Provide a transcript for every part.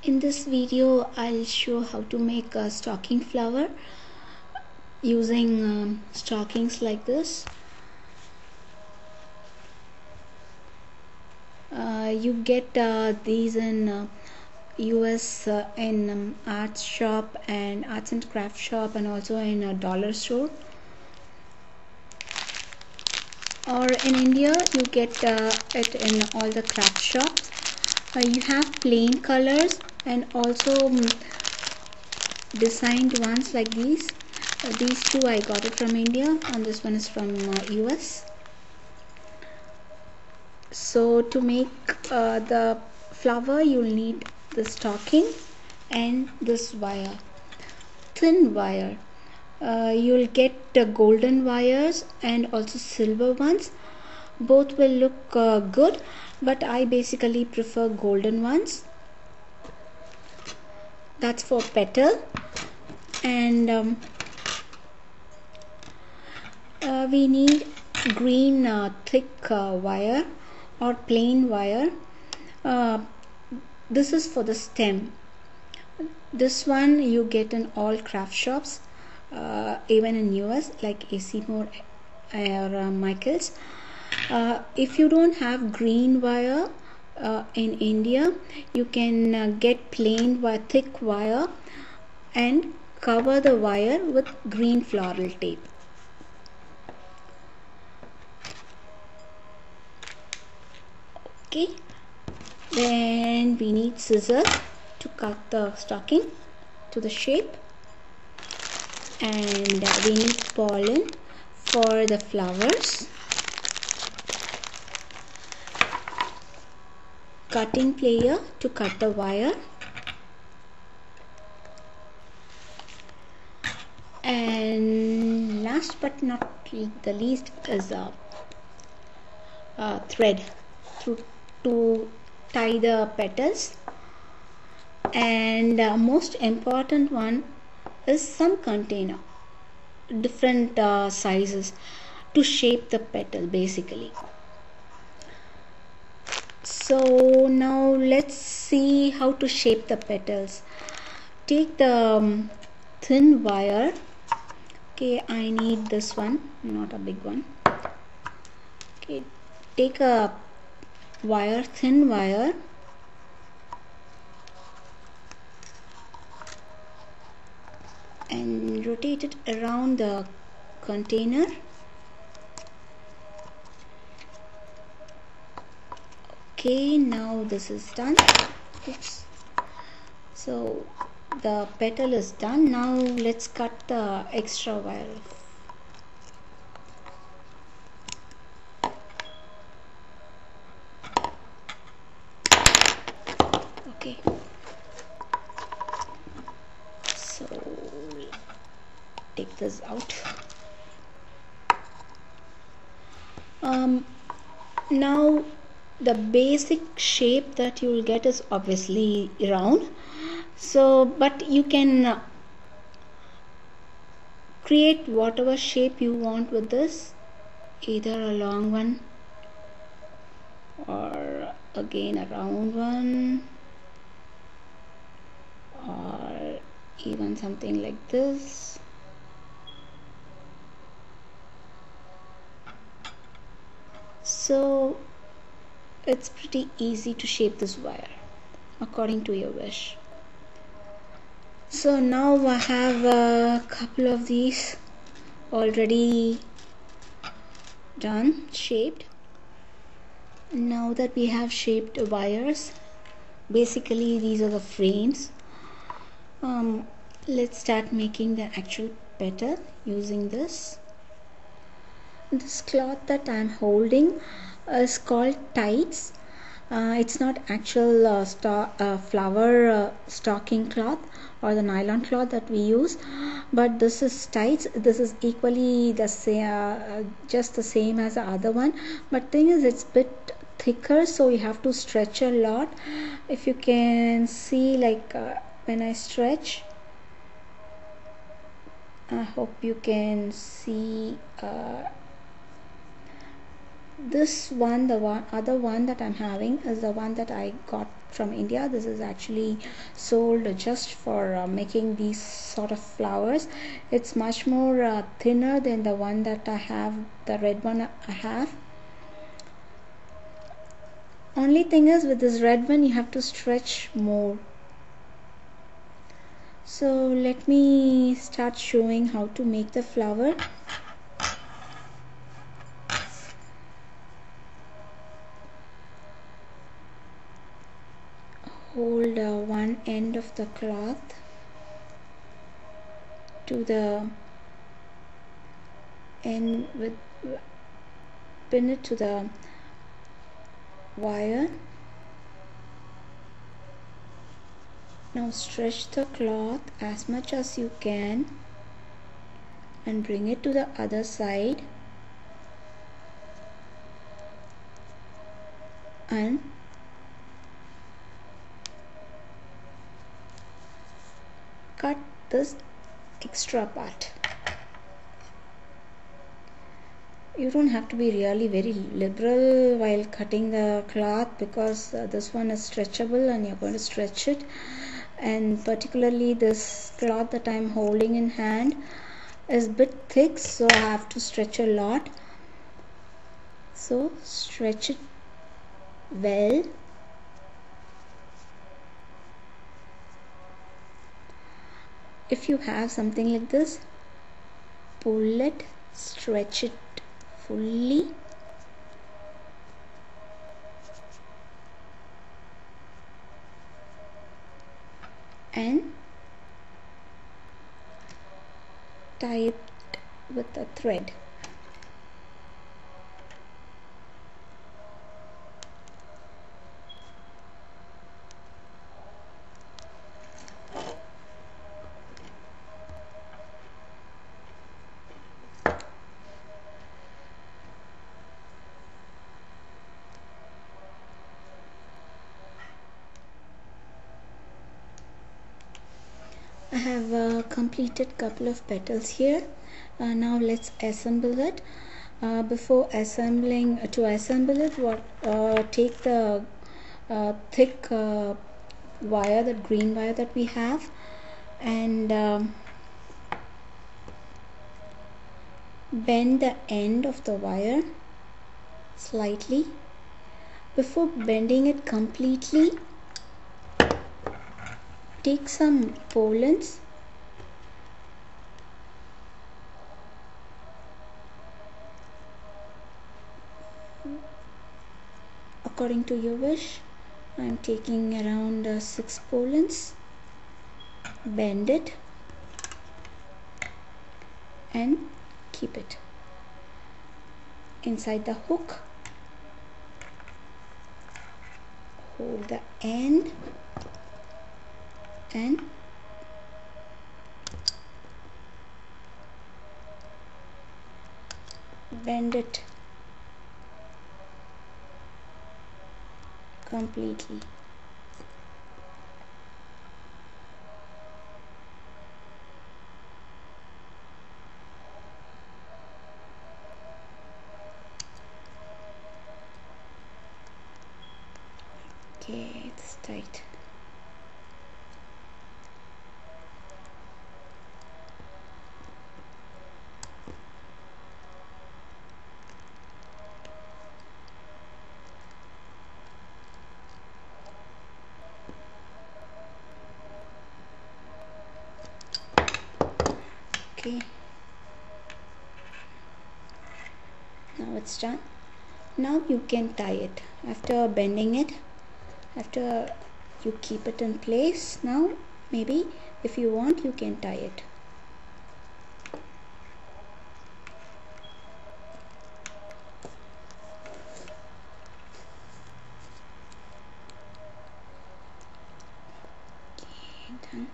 In this video I'll show how to make a stocking flower using stockings like this. You get these in US in arts shop and arts and craft shop, and also in a dollar store, or in India you get it in all the craft shops. You have plain colors and also designed ones like these. These two I got it from India, and this one is from US. So to make the flower, you'll need the stocking and this wire, thin wire. You'll get golden wires and also silver ones. Both will look good, but I basically prefer golden ones. That's for petal. And we need green thick wire or plain wire. This is for the stem. This one you get in all craft shops, even in US like AC Moore or Michaels. If you don't have green wire in India, you can get plain thick wire and cover the wire with green floral tape. Okay, then we need scissors to cut the stocking to the shape, and we need pollen for the flowers, cutting plier to cut the wire, and last but not the least is a thread to tie the petals. And most important one is some container, different sizes to shape the petal basically. So now let's see how to shape the petals. Take the thin wire. Okay, I need this one, not a big one. Okay, take a wire, thin wire, and rotate it around the container. Okay, now this is done. Oops. So the petal is done. Now let's cut the extra wire. Okay, so take this out. Now the basic shape that you will get is obviously round, so but you can create whatever shape you want with this, either a long one or again a round one, or even something like this. So it's pretty easy to shape this wire according to your wish. So now I have a couple of these already done, shaped. Now that we have shaped wires, basically these are the frames. Let's start making the actual petal using this. This cloth that I'm holding is called tights. It's not actual flower stocking cloth or the nylon cloth that we use, but this is tights. This is equally the same, just the same as the other one, but thing is it's bit thicker, so you have to stretch a lot. If you can see, like when I stretch, I hope you can see this one, other one that I'm having is the one that I got from India. This is actually sold just for making these sort of flowers. It's much more thinner than the one that I have, the red one I have. Only thing is, with this red one you have to stretch more. So let me start showing how to make the flower. Hold one end of the cloth to the end with, pin it to the wire. Now stretch the cloth as much as you can and bring it to the other side and cut this extra part. You don't have to be really very liberal while cutting the cloth, because this one is stretchable and you're going to stretch it, and particularly this cloth that I'm holding in hand is a bit thick, so I have to stretch a lot. So stretch it well. If you have something like this, pull it, stretch it fully, and tie it with a thread. I have completed couple of petals here. Now let's assemble it. Before assembling, to assemble it, take the thick wire, that green wire that we have, and bend the end of the wire slightly. Before bending it completely, take some pollens according to your wish. I'm taking around 6 pollens. Bend it and keep it inside the hook. Hold the end and bend it completely. Okay, it's tight. Okay, now it's done. Now you can tie it after bending it. After you keep it in place, now maybe if you want you can tie it. Okay, done.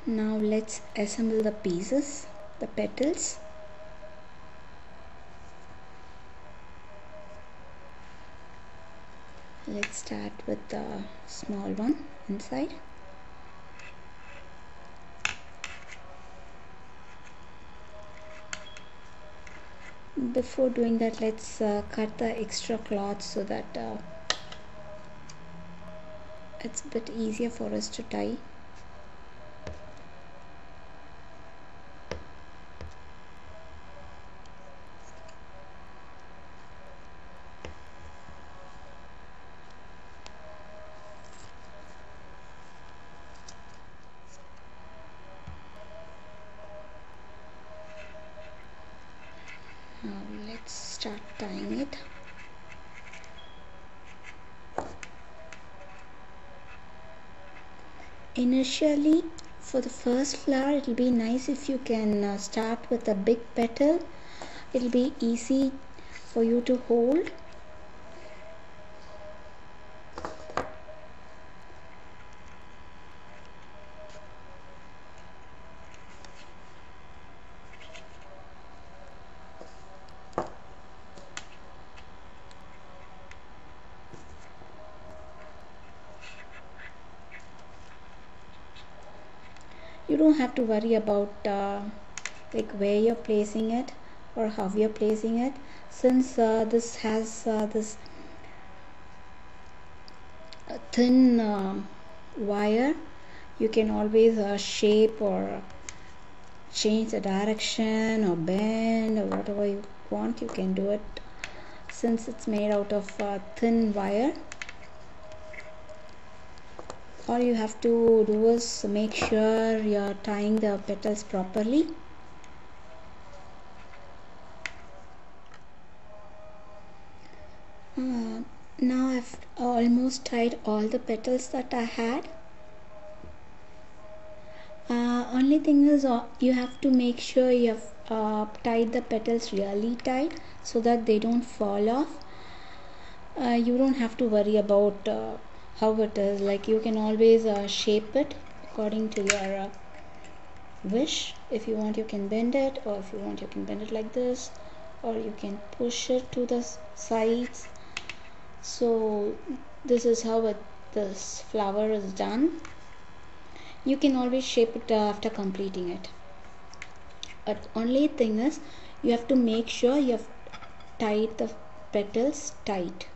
Now let's assemble the pieces, the petals. Let's start with the small one inside. Before doing that, let's cut the extra cloth so that it's a bit easier for us to tie. Now let's start tying it. Initially, for the first flower, it will be nice if you can start with a big petal. It will be easy for you to hold. You don't have to worry about like where you're placing it or how you're placing it, since this has this thin wire. You can always shape or change the direction or bend or whatever you want. You can do it since it's made out of thin wire. All you have to do is make sure you're tying the petals properly. Now I've almost tied all the petals that I had. Only thing is you have to make sure you have tied the petals really tight so that they don't fall off. You don't have to worry about how it is. Like, you can always shape it according to your wish. If you want, you can bend it, or if you want, you can bend it like this, or you can push it to the sides. So this is how this flower is done. You can always shape it after completing it. But only thing is, you have to make sure you have tied the petals tight.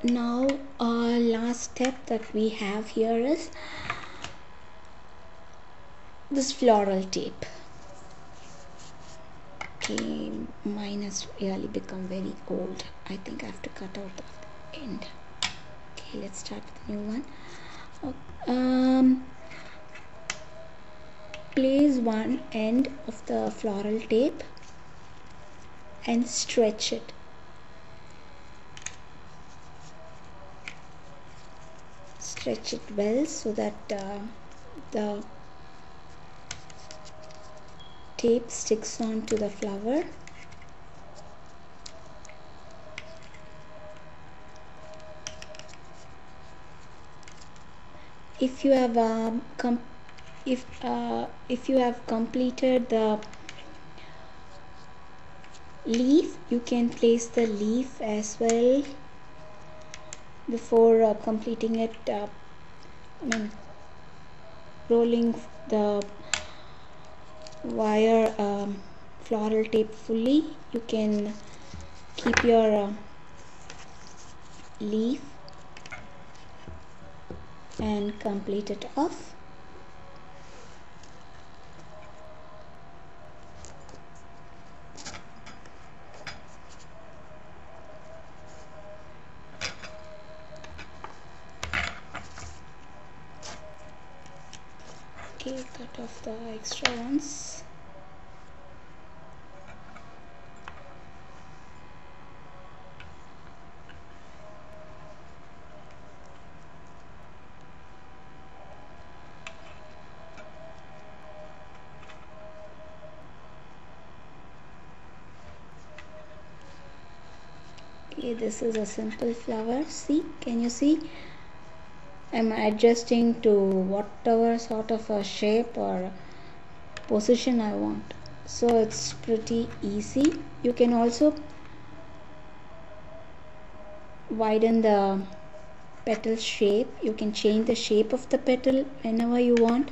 Now our last step that we have here is this floral tape. Okay, mine has really become very old. I think I have to cut out the end. Okay, let's start with a new one. Place one end of the floral tape and stretch it. Stretch it well so that the tape sticks onto the flower. If you have if you have completed the leaf, you can place the leaf as well before completing it. Rolling the wire floral tape fully, you can keep your leaf and complete it off. Okay, cut off the extra ones. Okay, this is a simple flower. See, can you see? I'm adjusting to whatever sort of a shape or position I want. So it's pretty easy. You can also widen the petal shape. You can change the shape of the petal whenever you want.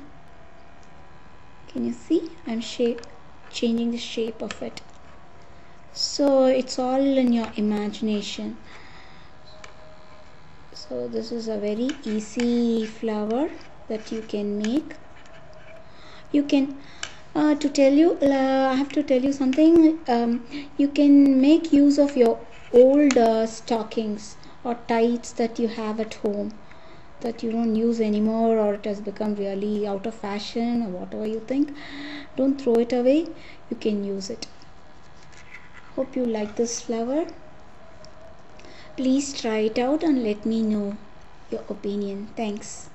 Can you see? I'm changing the shape of it. So it's all in your imagination. So this is a very easy flower that you can make. You can I have to tell you something. You can make use of your old stockings or tights that you have at home that you don't use anymore, or it has become really out of fashion, or whatever you think. Don't throw it away. You can use it. Hope you like this flower. Please try it out and let me know your opinion. Thanks.